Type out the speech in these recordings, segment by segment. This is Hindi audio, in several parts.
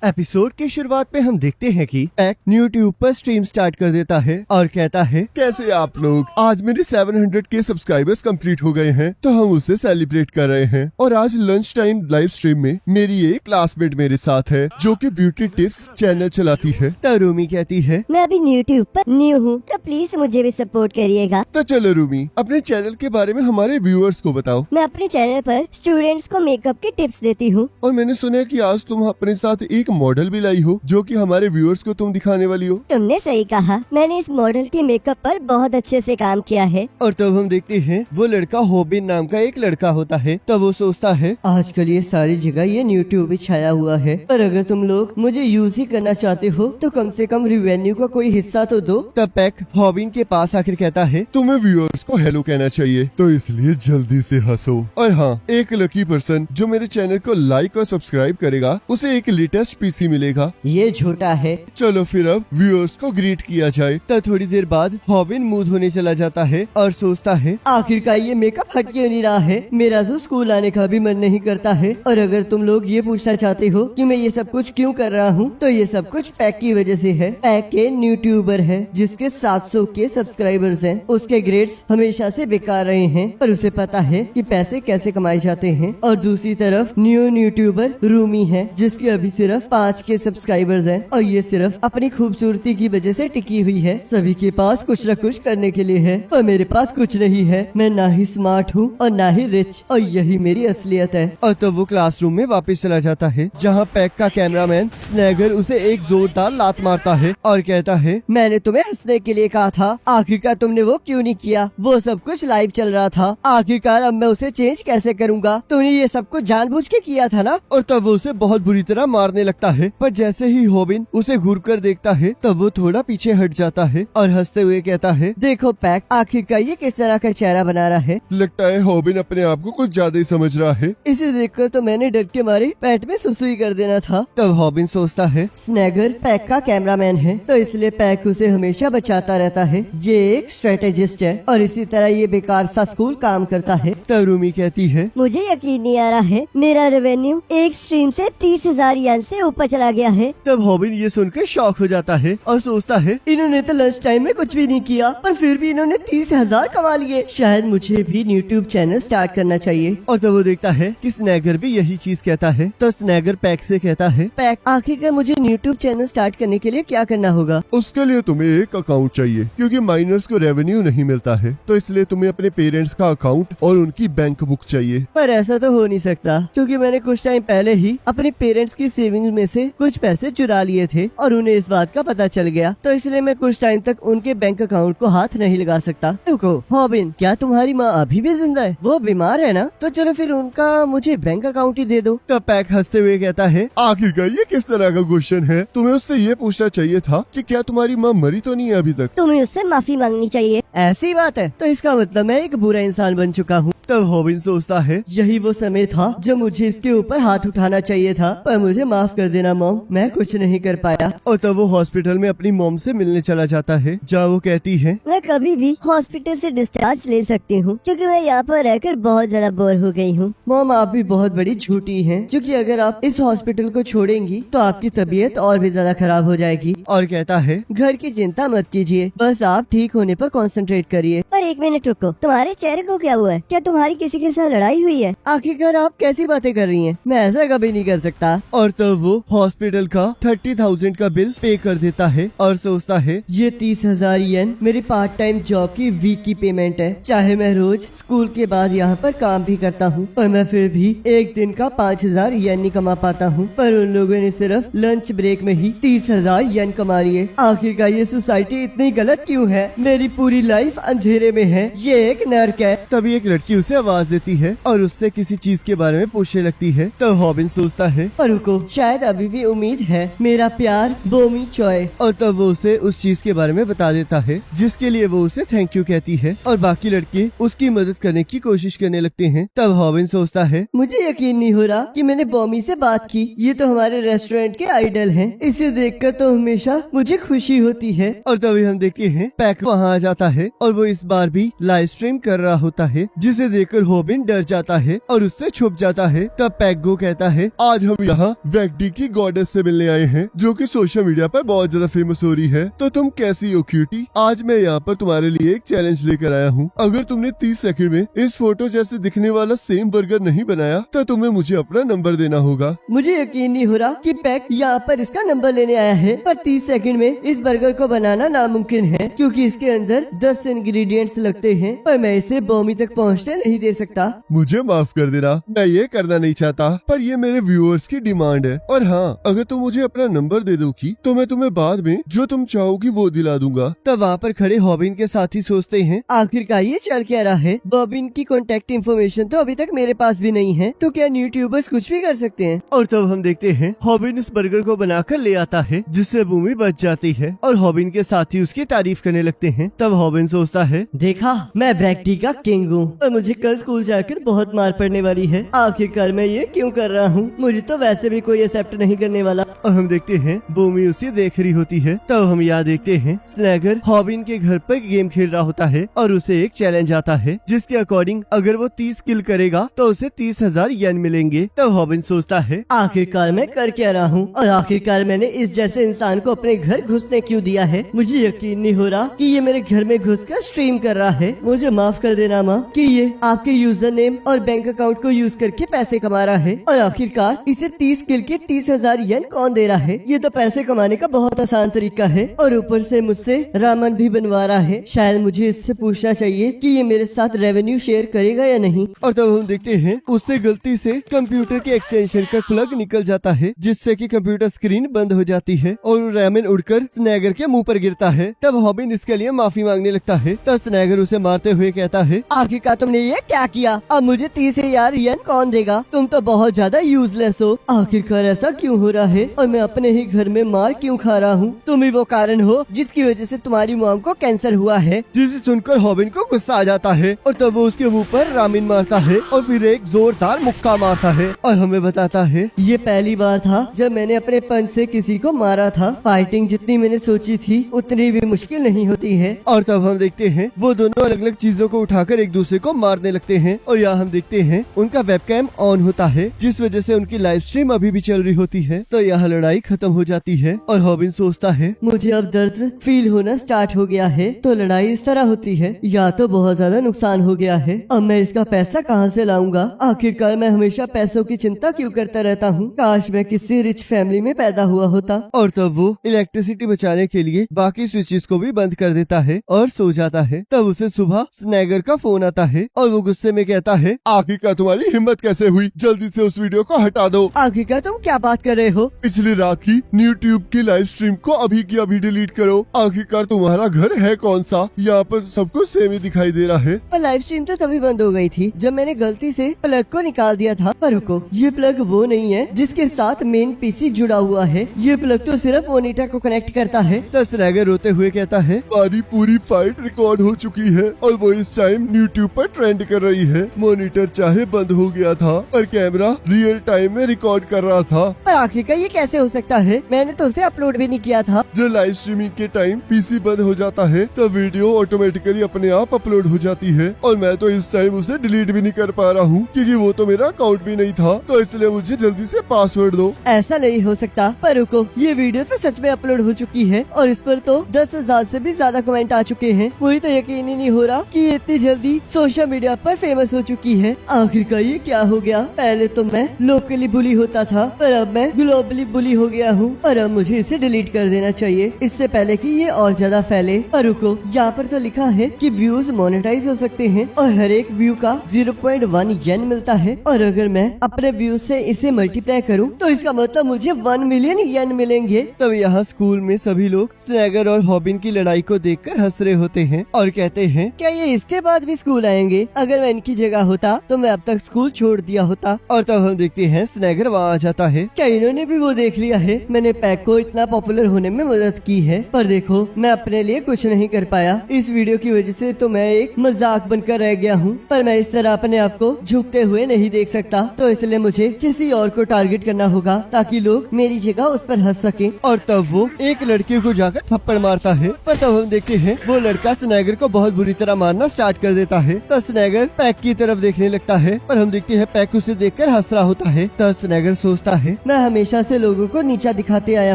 एपिसोड की शुरुआत में हम देखते हैं कि पैक यूट्यूब पर स्ट्रीम स्टार्ट कर देता है और कहता है, कैसे आप लोग? आज मेरे 700 के सब्सक्राइबर्स कंप्लीट हो गए हैं, तो हम उसे सेलिब्रेट कर रहे हैं। और आज लंच टाइम लाइव स्ट्रीम में मेरी एक क्लासमेट मेरे साथ है जो कि ब्यूटी टिप्स चैनल चलाती है। तो रूमी कहती है, मैं अभी यूट्यूब पर न्यू हूँ, तो प्लीज मुझे भी सपोर्ट करिएगा। तो चलो रूमी, अपने चैनल के बारे में हमारे व्यूअर्स को बताओ। मैं अपने चैनल पर स्टूडेंट्स को मेकअप के टिप्स देती हूँ। और मैंने सुना है कि आज तुम अपने साथ एक मॉडल भी लाई हो जो कि हमारे व्यूअर्स को तुम दिखाने वाली हो। तुमने सही कहा, मैंने इस मॉडल के मेकअप पर बहुत अच्छे से काम किया है। और तब हम देखते हैं वो लड़का हॉबिन नाम का एक लड़का होता है। तब वो सोचता है, आजकल ये सारी जगह ये यूट्यूब ही छाया हुआ है, पर अगर तुम लोग मुझे यूज ही करना चाहते हो तो कम से कम रिवेन्यू का कोई हिस्सा तो दो। तब पैक हॉबिन के पास आकर कहता है, तुम्हें व्यूअर्स को हेलो कहना चाहिए, तो इसलिए जल्दी से हंसो। और हाँ, एक लकी पर्सन जो मेरे चैनल को लाइक और सब्सक्राइब करेगा उसे एक लेटेस्ट पीसी मिलेगा। ये झूठा है। चलो फिर अब व्यूअर्स को ग्रीट किया जाए। तब थोड़ी देर बाद हॉबिन मूड होने चला जाता है और सोचता है, आखिरकार ये मेकअप हट क्यों नहीं रहा है। मेरा तो स्कूल आने का भी मन नहीं करता है। और अगर तुम लोग ये पूछना चाहते हो कि मैं ये सब कुछ क्यों कर रहा हूँ, तो ये सब कुछ पैक की वजह से है। पैक के यूट्यूबर है जिसके 700 के सब्सक्राइबर्स हैं। उसके ग्रेड्स हमेशा से बेकार रहे हैं, पर उसे पता है कि पैसे कैसे कमाए जाते हैं। और दूसरी तरफ न्यू यूट्यूबर रूमी है जिसके अभी सिर्फ 5 के सब्सक्राइबर्स हैं और ये सिर्फ अपनी खूबसूरती की वजह से टिकी हुई है। सभी के पास कुछ न कुछ करने के लिए है, और मेरे पास कुछ नहीं है। मैं ना ही स्मार्ट हूँ और ना ही रिच, और यही मेरी असलियत है। और तब वो क्लासरूम में वापस चला जाता है जहाँ पैक का कैमरामैन स्नैगर उसे एक जोरदार लात मारता है और कहता है, मैंने तुम्हें हंसने के लिए कहा था, आखिरकार तुमने वो क्यों नहीं किया। वो सब कुछ लाइव चल रहा था, आखिरकार अब मैं उसे चेंज कैसे करूँगा। तुमने ये सब कुछ जानबूझ के किया था ना। और तब वो उसे बहुत बुरी तरह मारने लगता है, पर जैसे ही हॉबिन उसे घूरकर देखता है तब वो थोड़ा पीछे हट जाता है और हंसते हुए कहता है, देखो पैक, आखिरकार ये किस तरह का चेहरा बना रहा है। लगता है हॉबिन अपने आप को कुछ ज्यादा ही समझ रहा है। इसे देखकर तो मैंने डर के मारे पेट में सुसुई कर देना था। तब हॉबिन सोचता है, स्नैगर पैक का कैमरामैन है, तो इसलिए पैक उसे हमेशा बचाता रहता है। ये एक स्ट्रेटेजिस्ट है और इसी तरह ये बेकार सा स्कूल काम करता है। तब रूमी कहती है, मुझे यकीन नहीं आ रहा है, मेरा रेवेन्यू एक स्ट्रीम से 30,000 येन से ऊपर चला गया है। तब हॉबिन ये सुनकर शॉक हो जाता है और सोचता है, इन्होंने तो लंच टाइम में कुछ भी नहीं किया, पर फिर भी इन्होंने 30,000 कमा लिए। शायद मुझे भी यूट्यूब चैनल स्टार्ट करना चाहिए। और तब वो देखता है कि स्नैगर भी यही चीज कहता है। तो स्नैगर पैक से कहता है, पैक, आखिरकार मुझे यूट्यूब चैनल स्टार्ट करने के लिए क्या करना होगा। उसके लिए तुम्हें एक अकाउंट चाहिए, क्योंकि माइनर्स को रेवेन्यू नहीं मिलता है, तो इसलिए तुम्हें अपने पेरेंट्स का अकाउंट और उनकी बैंक बुक चाहिए। पर ऐसा तो हो नहीं सकता, क्योंकि मैंने कुछ टाइम पहले ही अपने पेरेंट्स की सेविंग में से कुछ पैसे चुरा लिए थे और उन्हें इस बात का पता चल गया, तो इसलिए मैं कुछ टाइम तक उनके बैंक अकाउंट को हाथ नहीं लगा सकता। रुको हॉबिन, क्या तुम्हारी माँ अभी भी जिंदा है? वो बीमार है ना? तो चलो फिर उनका मुझे बैंक अकाउंट ही दे दो। तब पैक हंसते हुए कहता है, आखिरकार ये किस तरह का क्वेश्चन है? तुम्हें उससे ये पूछना चाहिए था कि क्या तुम्हारी माँ मरी तो नहीं है अभी तक। तुम्हें उससे माफी मांगनी चाहिए। ऐसी बात है, तो इसका मतलब मैं एक बुरा इंसान बन चुका हूँ। तब हॉबिन सोचता है, यही वो समय था जब मुझे इसके ऊपर हाथ उठाना चाहिए था, पर मुझे माफ कर देना मॉम, मैं कुछ नहीं कर पाया। और तब वो हॉस्पिटल में अपनी मॉम से मिलने चला जाता है, जहाँ वो कहती है, मैं कभी भी हॉस्पिटल से डिस्चार्ज ले सकती हूँ, क्योंकि मैं यहाँ पर रहकर बहुत ज्यादा बोर हो गई हूँ। मॉम, आप भी बहुत बड़ी झूठी हैं, क्योंकि अगर आप इस हॉस्पिटल को छोड़ेंगी तो आपकी तबीयत और भी ज्यादा खराब हो जाएगी। और कहता है, घर की चिंता मत कीजिए, बस आप ठीक होने पर कंसंट्रेट करिए। पर एक मिनट रुको, तुम्हारे चेहरे को क्या हुआ है? क्या तुम्हारी किसी के साथ लड़ाई हुई है? आखिरकार आप कैसी बातें कर रही हैं? मैं ऐसा कभी नहीं कर सकता। और तब वो हॉस्पिटल का 30,000 का बिल पे कर देता है और सोचता है, ये 30,000 येन मेरी पार्ट टाइम जॉब की वीक की पेमेंट है। चाहे मैं रोज स्कूल के बाद यहाँ पर काम भी करता हूँ, पर मैं फिर भी एक दिन का 5,000 येन नहीं कमा पाता हूँ। पर उन लोगों ने सिर्फ लंच ब्रेक में ही 30,000 येन कमा लिए। आखिरकार ये सोसाइटी इतनी गलत क्यों है? मेरी पूरी लाइफ अंधेरे में है, ये एक नर्क है। तभी एक लड़की उसे आवाज देती है और उससे किसी चीज के बारे में पूछने लगती है। तो हॉबिन सोचता है, पर रुको, शायद अभी भी उम्मीद है। मेरा प्यार बोमी चॉय। और तब वो उसे उस चीज के बारे में बता देता है जिसके लिए वो उसे थैंक यू कहती है, और बाकी लड़के उसकी मदद करने की कोशिश करने लगते हैं। तब हॉबिन सोचता है, मुझे यकीन नहीं हो रहा कि मैंने बॉमी से बात की। ये तो हमारे रेस्टोरेंट के आइडल हैं। इसे देखकर तो हमेशा मुझे खुशी होती है। और तभी हम देखते हैं पैक वहाँ आ जाता है और वो इस बार भी लाइव स्ट्रीम कर रहा होता है, जिसे देखकर हॉबिन डर जाता है और उससे छुप जाता है। तब पैगो कहता है, आज हम यहाँ वैगडी की गॉडेस से मिलने आए हैं, जो कि सोशल मीडिया पर बहुत ज्यादा फेमस हो रही है। तो तुम कैसी हो क्यूटी? आज मैं यहाँ पर तुम्हारे लिए एक चैलेंज लेकर आया हूँ। अगर तुमने 30 सेकंड में इस फोटो जैसे दिखने वाला सेम बर्गर नहीं बनाया तो तुम्हें मुझे अपना नंबर देना होगा। मुझे यकीन नहीं हो रहा कि पैक यहाँ पर इसका नंबर लेने आया है, पर 30 सेकंड में इस बर्गर को बनाना नामुमकिन है, क्योंकि इसके अंदर 10 इंग्रेडिएंट्स लगते हैं, पर मैं इसे बॉमी तक पहुँचने नहीं दे सकता। मुझे माफ कर देना, मैं ये करना नहीं चाहता, पर ये मेरे व्यूअर्स की डिमांड है। और हाँ, अगर तुम मुझे अपना नंबर दे दोगी तो मैं तुम्हें बाद में जो तुम चाहोगी वो दिला दूंगा। तब वहाँ पर खड़े हॉबिन के साथी सोचते हैं, आखिरकार ये चल क्या रहा है? बॉबिन की कॉन्टेक्ट इन्फॉर्मेशन तो अभी तक मेरे पास भी नहीं है, तो क्या यूट्यूबर्स कुछ भी कर सकते हैं? और तब हम देखते हैं हॉबिन उस बर्गर को बनाकर ले आता है, जिससे भूमि बच जाती है और हॉबिन के साथी उसकी तारीफ करने लगते हैं। तब हॉबिन सोचता है, देखा, मैं ब्रैक्टी का किंग हूँ और मुझे कल स्कूल जाकर बहुत मार पड़ने वाली है। आखिरकार मैं ये क्यों कर रहा हूँ? मुझे तो वैसे भी कोई एक्सेप्ट नहीं करने वाला। और हम देखते हैं भूमि उसे देख रही होती है। तब हम यहाँ देखते हैं स्नैगर हॉबिन के घर पर गेम खेल रहा होता है और उसे एक चैलेंज आता है, जिसके अकॉर्डिंग अगर वो 30 किल करेगा तो उसे 30,000 येन मिलेंगे। तब हॉबिन सोचता है, आखिरकार मैं कर क्या रहा हूँ और आखिरकार मैंने इस जैसे इंसान को अपने घर घुसने क्यों दिया है? मुझे यकीन नहीं हो रहा कि ये मेरे घर में घुसकर स्ट्रीम कर रहा है। मुझे माफ कर देना माँ कि ये आपके यूजर नेम और बैंक अकाउंट को यूज करके पैसे कमा रहा है, और आखिरकार इसे 30 किल के 30,000 येन कौन दे रहा है? ये तो पैसे कमाने का बहुत आसान तरीका है, और ऊपर से मुझसे रामन भी बनवा रहा है। शायद मुझे इससे पूछना चाहिए कि ये मेरे साथ रेवेन्यू शेयर करेगा या नहीं। और तब हम देखते हैं उससे गलती से कंप्यूटर के एक्सटेंशन का प्लग निकल जाता है, जिससे कि कंप्यूटर स्क्रीन बंद हो जाती है और रामन उड़कर स्नैगर के मुंह पर गिरता है। तब हॉबिन इसके लिए माफी मांगने लगता है। तब स्नैगर उसे मारते हुए कहता है, आखिरकार तुमने ये क्या किया? अब मुझे 30,000 येन कौन देगा? तुम तो बहुत ज्यादा यूजलेस हो। आखिरकार ऐसा क्यों हो रहा है और मैं अपने ही घर में मार क्यों खा रहा हूँ? तुम ही वो कारण हो जिसकी वजह से तुम्हारी मॉम को कैंसर हुआ है। जिसे सुनकर हॉबिन को गुस्सा आ जाता है और तब वो उसके मुंह पर रामिन मारता है और फिर एक जोरदार मुक्का मारता है और हमें बताता है, ये पहली बार था जब मैंने अपने पंच से किसी को मारा था। फाइटिंग जितनी मैंने सोची थी उतनी भी मुश्किल नहीं होती है। और तब हम देखते हैं वो दोनों अलग अलग चीजों को उठाकर एक दूसरे को मारने लगते हैं और यहाँ हम देखते हैं उनका वेबकैम ऑन होता है, जिस वजह से उनकी लाइव स्ट्रीम अभी भी चल रही होती है। तो यहाँ लड़ाई खत्म हो जाती है और हॉबिन सोचता है, मुझे अब दर्द फील होना स्टार्ट हो गया है। तो लड़ाई इस तरह होती है, या तो बहुत ज्यादा नुकसान हो गया है, अब मैं इसका पैसा कहाँ से लाऊंगा? आखिरकार मैं हमेशा पैसों की चिंता क्यों करता रहता हूँ? काश मैं किसी रिच फैमिली में पैदा हुआ होता। और तब वो इलेक्ट्रिसिटी बचाने के लिए बाकी स्विचेस को भी बंद कर देता है और सो जाता है। तब उसे सुबह स्नैगर का फोन आता है और वो गुस्से में कहता है, आखिरकार तुम्हारी हिम्मत कैसे हुई? जल्दी से उस वीडियो को हटा दो। आखिरकार तुम क्या बात कर रहे हो? पिछली रात की यूट्यूब की लाइव स्ट्रीम को अभी की अभी डिलीट करो। आखिरकार तुम्हारा घर है कौन सा? यहाँ पर सब कुछ सेम ही दिखाई दे रहा है। पर लाइव स्ट्रीम तो तभी बंद हो गई थी जब मैंने गलती से प्लग को निकाल दिया था। पर रुको, ये प्लग वो नहीं है जिसके साथ मेन पीसी जुड़ा हुआ है। ये प्लग तो सिर्फ मॉनिटर को कनेक्ट करता है। तो स्नैगर रोते हुए कहता है, हमारी पूरी फाइट रिकॉर्ड हो चुकी है और वो इस टाइम यूट्यूब पर ट्रेंड कर रही है। मॉनिटर चाहे बंद हो गया था पर कैमरा रियल टाइम में रिकॉर्ड कर रहा था। पर आखिरकार ये कैसे हो सकता है? मैंने तो उसे अपलोड भी नहीं किया था। जब लाइव स्ट्रीमिंग के टाइम पीसी बंद हो जाता है तो वीडियो ऑटोमेटिकली अपने आप अपलोड हो जाती है, और मैं तो इस टाइम उसे डिलीट भी नहीं कर पा रहा हूँ क्योंकि वो तो मेरा अकाउंट भी नहीं था। तो इसलिए मुझे जल्दी से पासवर्ड दो। ऐसा नहीं हो सकता। पर रुको, ये वीडियो तो सच में अपलोड हो चुकी है और इस पर तो 10,000 से भी ज्यादा कमेंट आ चुके हैं। मुझे तो यकीन ही नहीं हो रहा कि ये इतनी जल्दी सोशल मीडिया पर फेमस हो चुकी है। आखिरकार ये क्या हो गया? पहले तो मैं लोकली बुली होता था, पर अब मैं ग्लोबली बुली हो गया हूँ और अब मुझे इसे डिलीट कर देना चाहिए इससे पहले कि ये और ज्यादा फैले। पर रुको, यहाँ पर तो लिखा है कि व्यूज मोनेटाइज हो सकते हैं और हर एक व्यू का 0.1 येन मिलता है, और अगर मैं अपने व्यू से इसे मल्टीप्लाई करूँ तो इसका मतलब मुझे 1 मिलियन येन मिलेंगे। तब यहाँ स्कूल में सभी लोग स्नैगर और हॉबिन की लड़ाई को देखकर हंस रहे होते हैं और कहते हैं, क्या ये इसके बाद भी स्कूल आएंगे? अगर मैं इनकी जगह होता तो मैं अब तक स्कूल छोड़ दिया होता। और तब हम देखते हैं स्नैगर वहाँ आ जाता है। क्या इन्होंने भी वो देख लिया है? मैंने पैक को इतना पॉपुलर होने में मदद की है, पर देखो मैं अपने लिए कुछ नहीं कर पाया। इस वीडियो की वजह से तो मैं एक मजाक बनकर रह गया हूँ, पर मैं इस तरह अपने आप को झुकते हुए नहीं देख सकता। तो इसलिए मुझे किसी और को टारगेट करना होगा ताकि लोग मेरी जगह उस पर हंस सके। और तब वो एक लड़के को जाकर थप्पड़ मारता है, पर तब हम देखते हैं वो लड़का स्नैगर को बहुत बुरी तरह मारना स्टार्ट कर देता है। तो स्नैगर पैक की तरफ देखने लगता है और हम देखते हैं पैक उसे देखकर हंस रहा होता है। तब स्नैगर सोचता है, मैं हमेशा से लोगों को नीचा दिखाते आया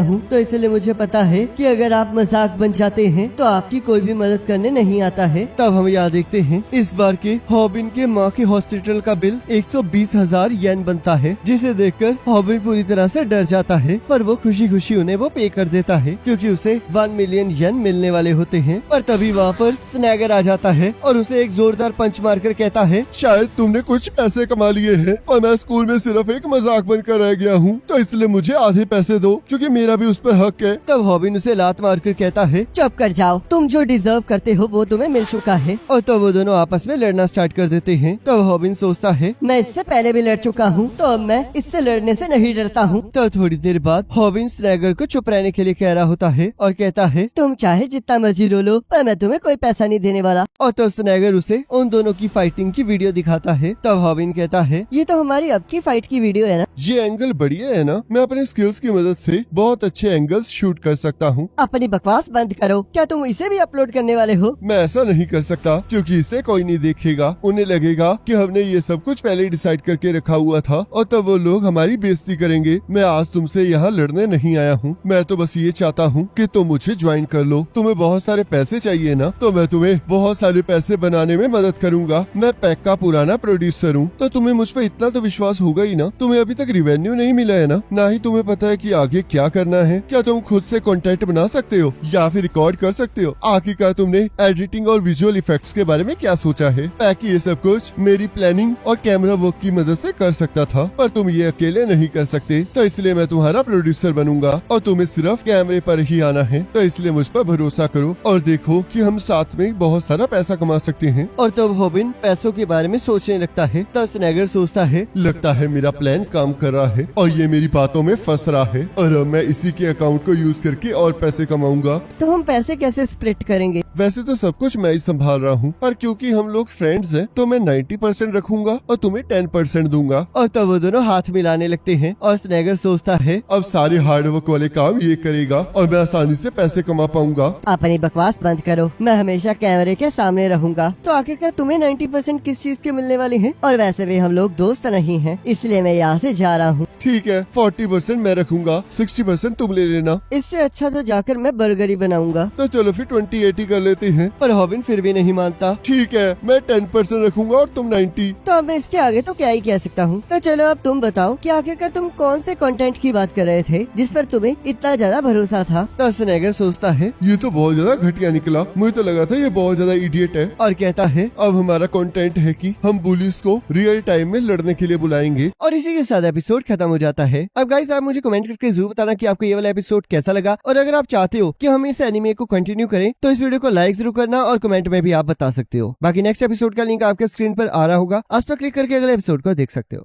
हूँ, तो इसलिए मुझे पता है कि अगर आप मजाक बन जाते हैं तो आपकी कोई भी मदद करने नहीं आता है। तब हम यहाँ देखते हैं इस बार के हॉबिन के माँ के हॉस्पिटल का बिल 120,000 येन बनता है, जिसे देखकर हॉबिन पूरी तरह से डर जाता है, पर वो खुशी खुशी उन्हें वो पे कर देता है क्योंकि उसे 1 मिलियन येन मिलने वाले होते हैं। पर तभी वहाँ पर स्नैगर आ जाता है और उसे एक जोरदार पंच मारकर कहता है, शायद तुमने कुछ पैसे कमा लिए हैं और मैं स्कूल में सिर्फ एक मजाक बनकर रह गया हूँ, तो इसलिए मुझे आधे पैसे दो क्योंकि मेरा भी उस पर हक है। तब हॉबिन उसे लात मारकर कहता है, चुप कर जाओ, तुम जो डिजर्व करते हो वो तुम्हें मिल चुका है। और तब वो दोनों आपस में लड़ना स्टार्ट कर देते हैं। तब हॉबिन सोचता है, मैं इससे पहले भी लड़ चुका हूँ, तो अब मैं इससे लड़ने से नहीं डरता हूँ। तब थोड़ी देर बाद हॉबिन स्नैगर को चुप रहने के लिए कह रहा होता है और कहता है, तुम चाहे जितना मर्जी रो लो, पर मैं तुम्हें कोई पैसा नहीं देने वाला। और तब स्नैगर उसे उन दोनों की फाइटिंग की वीडियो दिखाता है। तब हॉबिन कहता है, ये तो हमारी अब की फाइट की वीडियो है ना। ये एंगल बढ़िया है ना, मैं अपने स्किल्स की मदद से बहुत अच्छे एंगल्स शूट कर सकता हूँ। अपनी बकवास बंद करो, क्या तुम इसे भी अपलोड करने वाले हो? मैं ऐसा नहीं कर सकता क्योंकि इसे कोई नहीं देखेगा, उन्हें लगेगा कि हमने ये सब कुछ पहले ही डिसाइड करके रखा हुआ था और तब वो लोग हमारी बेइज्जती करेंगे। मैं आज तुमसे यहाँ लड़ने नहीं आया हूँ, मैं तो बस ये चाहता हूँ कि तुम मुझे ज्वाइन कर लो। तुम्हें बहुत सारे पैसे चाहिए ना, तो मैं तुम्हें बहुत सारे पैसे बनाने में मदद करूंगा। मैं पैक का पुराना प्रोड्यूसर हूँ, तो तुम्हें मुझ पर इतना तो विश्वास होगा ही ना। तुम्हें अभी तक रिवेन्यू नहीं मिला है ना ही तुम्हें पता है कि आगे क्या करना है। क्या तुम खुद से कंटेंट बना सकते हो या फिर रिकॉर्ड कर सकते हो? आखिरकार तुमने एडिटिंग और विजुअल इफेक्ट्स के बारे में क्या सोचा है? पैक ये सब कुछ मेरी प्लानिंग और कैमरा वर्क की मदद से कर सकता था, पर तुम ये अकेले नहीं कर सकते, तो इसलिए मैं तुम्हारा प्रोड्यूसर बनूंगा और तुम्हें सिर्फ कैमरे पर ही आना है। तो इसलिए मुझ पर भरोसा करो और देखो कि हम साथ में बहुत सारा पैसा कमा सकते हैं। और तब हॉबिन पैसों के बारे में सोचने लगता है। तब स्नैगर सोचता है, लगता है मेरा प्लान काम कर रहा है और ये मेरी बातों में फंस रहा है और अब मैं इसी के अकाउंट को यूज करके और पैसे कमाऊंगा। तो हम पैसे कैसे स्प्लिट करेंगे? वैसे तो सब कुछ मैं ही संभाल रहा हूँ, पर क्योंकि हम लोग फ्रेंड्स हैं तो मैं 90% रखूंगा और तुम्हें 10% दूंगा। और तब वो दोनों हाथ मिलाने लगते हैं और स्नैगर सोचता है, अब सारे हार्डवर्क वाले काम ये करेगा और मैं आसानी से पैसे कमा पाऊंगा। अपनी बकवास बंद करो, मैं हमेशा कैमरे के सामने रहूंगा। तो आखिरकार तुम्हें 90% किस चीज के मिलने वाली है? और वैसे भी हम लोग दोस्त नहीं हैं, इसलिए मैं यहाँ से जा रहा हूँ। ठीक है, 40% मैं रखूंगा, 60% तुम ले लेना। इससे अच्छा तो जाकर मैं बर्गर ही बनाऊंगा। तो चलो फिर 20-80 कर लेते हैं। पर हॉबिन फिर भी नहीं मानता। ठीक है, मैं 10% रखूंगा और तुम 90। तो अब मैं इसके आगे तो क्या ही कह सकता हूँ। तो चलो अब तुम बताओ कि आखिरकार तुम कौन से कंटेंट की बात कर रहे थे जिस पर तुम्हें इतना ज्यादा भरोसा था? तब स्नैगर सोचता है ये तो बहुत ज्यादा घटिया निकला, मुझे तो लगा था ये बहुत ज्यादा इडियट है। और कहता है, अब हमारा कंटेंट है कि हम बुलिस को रियल टाइम में लड़ने के लिए बुलाएंगे। और इसी के साथ एपिसोड खत्म हो जाता है। अब गाइस आप मुझे कमेंट करके जरूर बताना कि आपको ये वाला एपिसोड कैसा लगा, और अगर आप चाहते हो कि हम इस एनिमे को कंटिन्यू करें तो इस वीडियो को लाइक जरूर करना और कमेंट में भी आप बता सकते हो। बाकी नेक्स्ट एपिसोड का लिंक आपके स्क्रीन पर आ रहा होगा, उस पर क्लिक करके अगले एपिसोड को देख सकते हो।